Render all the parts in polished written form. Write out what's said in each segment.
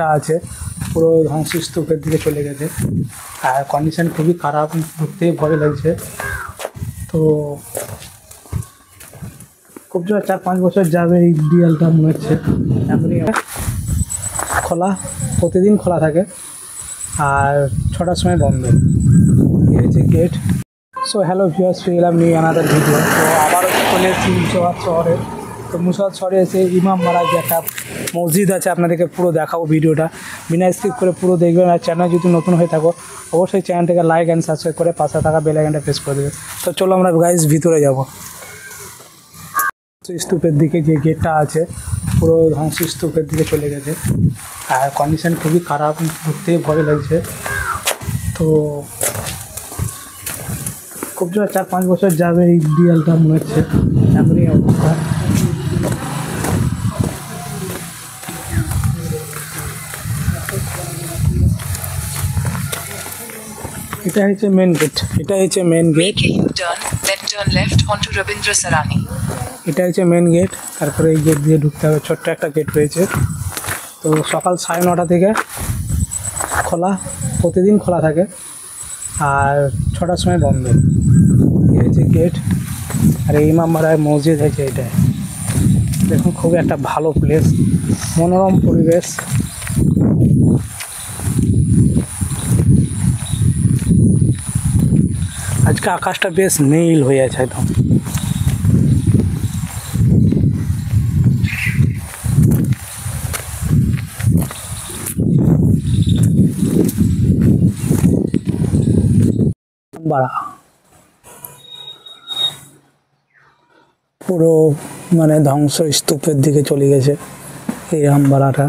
গেটটা আছে পুরো ধ্বংসস্তূপের দিকে চলে গেছে, আর কন্ডিশন খুবই খারাপ, ঘুরতেই ভয় লাগছে। তো খুব জোর 4-5 বছর যাবে এই দেয়ালটা মনে হচ্ছে। এমনই খোলা, প্রতিদিন খোলা থাকে আর 6টার সময় বন্ধ। এই হচ্ছে গেট। সো হ্যালো ভিউয়ার্স, এলাম নিয়ে আনাদার ভিডিও। তো আবারও চলে এসেছি মুর্শিদাবাদ শহরে। তো মুর্শিদাবাদ শহরে এসে ইমামবাড়ার যে একটা মসজিদ আছে আপনাদেরকে পুরো দেখাবো। ভিডিওটা বিনা স্কিপ করে পুরো দেখবেন। আর চ্যানেল যদি নতুন হয়ে থাকো অবশ্যই চ্যানেলটাকে লাইক অ্যান্ড সাবস্ক্রাইব করে পাশে থাকা বেল আইকনটা প্রেস করে দেবে। তো চলো আমরা গাইস ভিতরে যাব। স্তূপের দিকে যে গেটটা আছে পুরো ধ্বংসস্তূপের দিকে চলে গেছে, আর কন্ডিশন খুবই খারাপ, ঘুরতেই ভয় লাগছে। তো খুব জোর 4-5 বছর যাবে এই দেয়ালটা মনে হচ্ছে। এমনই অবস্থা। এটা হচ্ছে মেন গেট। এটা হচ্ছে মেন গেট। এটা হচ্ছে মেন গেট। তারপরে এই গেট দিয়ে ঢুকতে হবে। ছোট্ট একটা গেট রয়েছে। তো সকাল 9:30 থেকে খোলা, প্রতিদিন খোলা থাকে আর 6টার সময় বন্ধ। এই হচ্ছে গেট। আর এই ইমামবাড়ায় মসজিদ হয়েছে এটা। দেখুন খুবই একটা ভালো প্লেস, মনোরম পরিবেশ। আজকে আকাশটা বেশ নীল হয়ে আছে একদম। পুরো মানে ধ্বংসস্তূপের দিকে চলে গেছে এই আমবাড়াটা।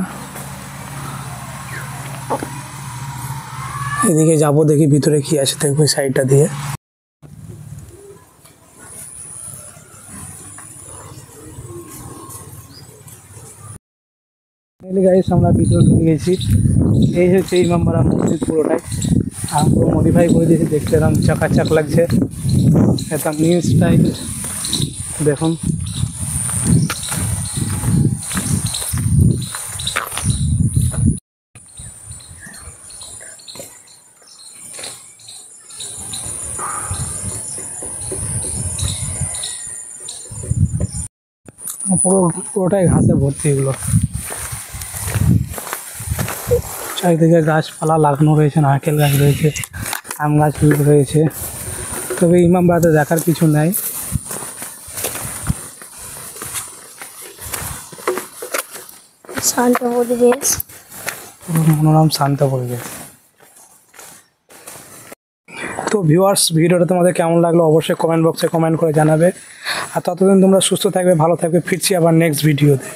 এদিকে যাবো, দেখি ভিতরে কি আছে, দেখবো সাইডটা দিয়ে। গাইস আমরা ভিতরে ঢুকে গেছি। এই হচ্ছে ইমামবাড়া মসজিদ পুরোটাই, আর পুরো মডিফাই করে দিয়েছি। দেখতে এরকম চাকাচাক লাগছে, একদম নিউ স্টাইল। দেখুন পুরোটাই ঘাসে ভর্তি। এগুলো চারিদিকে গাছপালা লাগানো রয়েছে, নারকেল গাছ রয়েছে, আম গাছ রয়েছে। তবে ইমামবাড়াতে দেখার কিছু নাই। শান্ত পরিবেশ, মনোরম শান্ত পরিবেশ। তো ভিউয়ার্স, ভিডিওটা তোমাদের কেমন লাগলো অবশ্যই কমেন্ট বক্সে কমেন্ট করে জানাবে। আর ততদিন তোমরা সুস্থ থাকবে, ভালো থাকবে। ফিরছি আবার নেক্সট ভিডিওতে।